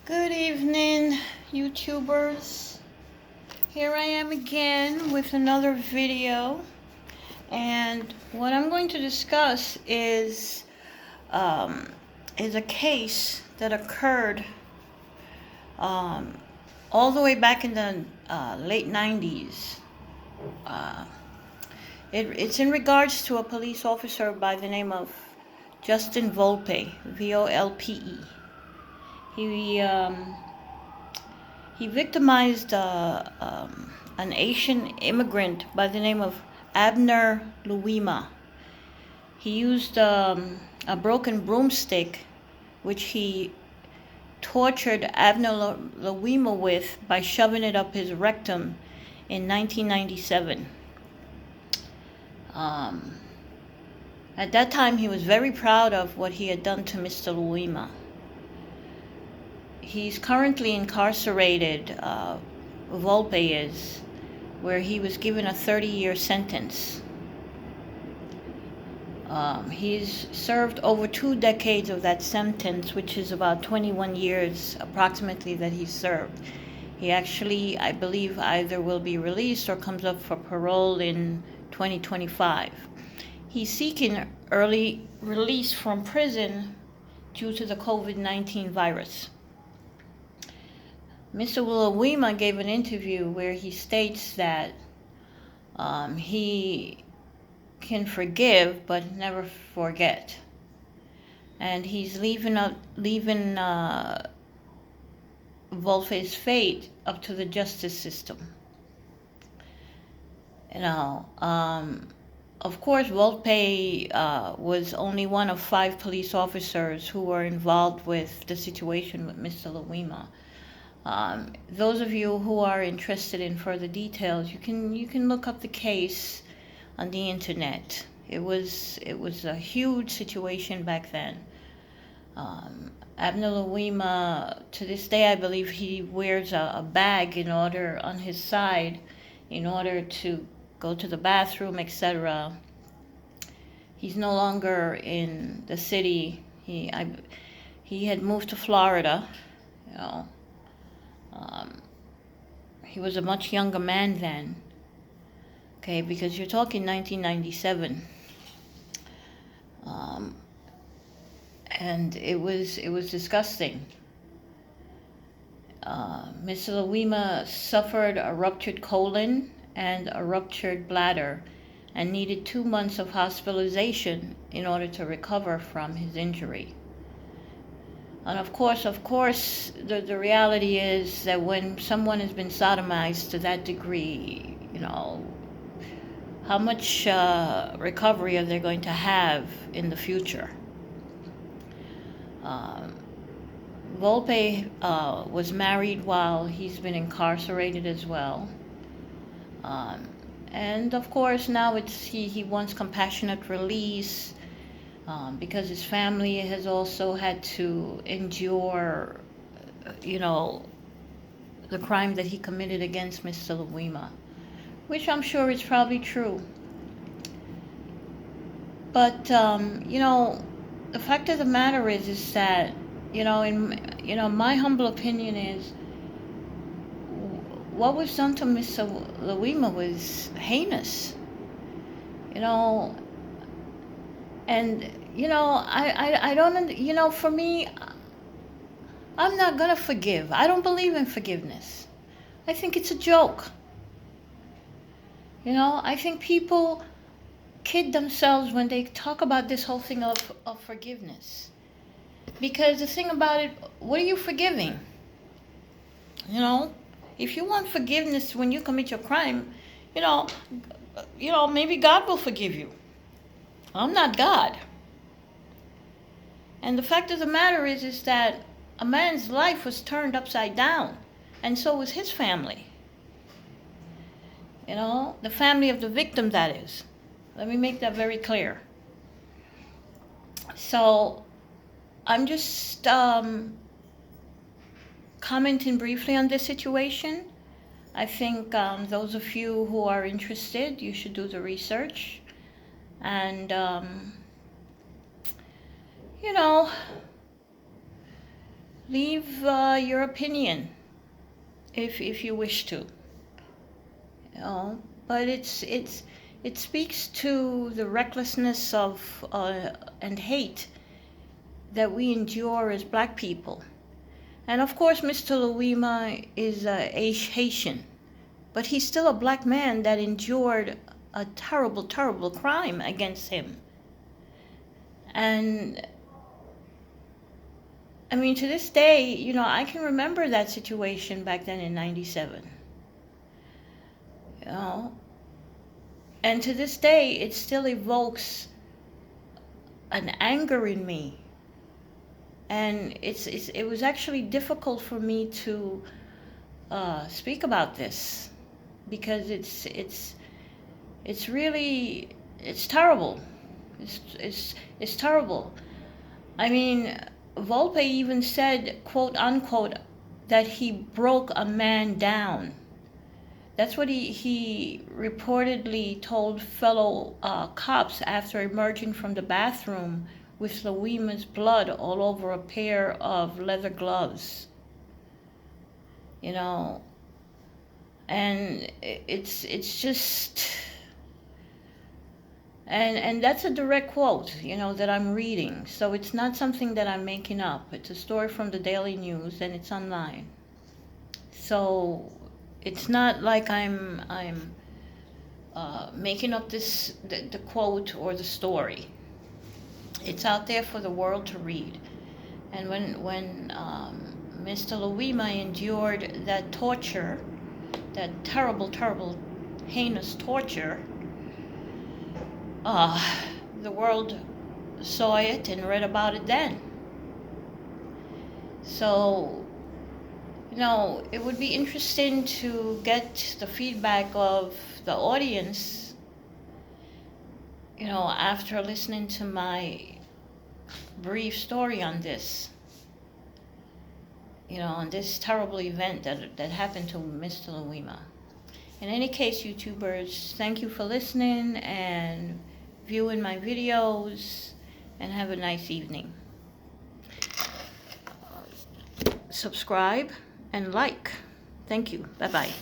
Good evening, YouTubers. Here I am again with another video, and what I'm going to discuss um, is a case that occurred all the way back in the late 90s. Uh, it's in regards to a police officer by the name of Justin Volpe, Volpe. He um, He victimized an Asian immigrant by the name of Avner Louima. He used a broken broomstick, which he tortured Avner Louima with by shoving it up his rectum in 1997. Um, at that time, he was very proud of what he had done to Mr. Louima. He's currently incarcerated, Volpe is, where he was given a 30-year sentence. He's served over 2 decades of that sentence, which is about 21 years approximately that he's served. He actually, I believe, either will be released or comes up for parole in 2025. He's seeking early release from prison due to the COVID-19 virus. Mr. Louima gave an interview where he states that he can forgive but never forget, and he's leaving Volpe's fate up to the justice system. Of course, Volpe was only one of 5 police officers who were involved with the situation with Mr. Louima. Those of you who are interested in further details, you can look up the case on the internet. It was a huge situation back then. Avner Louima, to this day, I believe he wears a bag on his side in order to go to the bathroom, etc. He's no longer in the city. He had moved to Florida, you know. He was a much younger man then, okay, because you're talking 1997, and it was disgusting. Mr. Louima suffered a ruptured colon and a ruptured bladder, and needed 2 months of hospitalization in order to recover from his injury. And of course, the reality is that when someone has been sodomized to that degree, how much recovery are they going to have in the future? Volpe was married while he's been incarcerated as well. And of course, now he wants compassionate release. Because his family has also had to endure, the crime that he committed against Mr. Louima, which I'm sure is probably true. But, the fact of the matter is that, my humble opinion is, what was done to Mr. Louima was heinous, and I don't, for me, I'm not gonna forgive. I don't believe in forgiveness. I think it's a joke. I think people kid themselves when they talk about this whole thing of forgiveness, because the thing about it, what are you forgiving? If you want forgiveness when you commit your crime, maybe God will forgive you. I'm not God. And the fact of the matter is that a man's life was turned upside down, and so was his family. The family of the victim, that is. Let me make that very clear. So, I'm just commenting briefly on this situation. I think those of you who are interested, you should do the research. And, leave your opinion if you wish to. But it speaks to the recklessness of and hate that we endure as black people. And of course, Mr. Louima is Haitian, but he's still a black man that endured a terrible, terrible crime against him. And I mean, to this day, I can remember that situation back then in '97. And to this day, it still evokes an anger in me. And it was actually difficult for me to speak about this, because it's really, it's terrible. It's terrible. I mean, Volpe even said, quote unquote, that he broke a man down. That's what he reportedly told fellow cops after emerging from the bathroom with Louima's blood all over a pair of leather gloves. And it's just, and that's a direct quote, that I'm reading. So it's not something that I'm making up. It's a story from the Daily News, and it's online. So it's not like I'm making up the quote or the story. It's out there for the world to read. And when Mr. Louima endured that torture, that terrible, terrible, heinous torture, the world saw it and read about it then. So, it would be interesting to get the feedback of the audience, after listening to my brief story on this, on this terrible event that happened to Mr. Louima. In any case, YouTubers, thank you for listening and viewing my videos, and have a nice evening. Subscribe and like. Thank you. Bye-bye.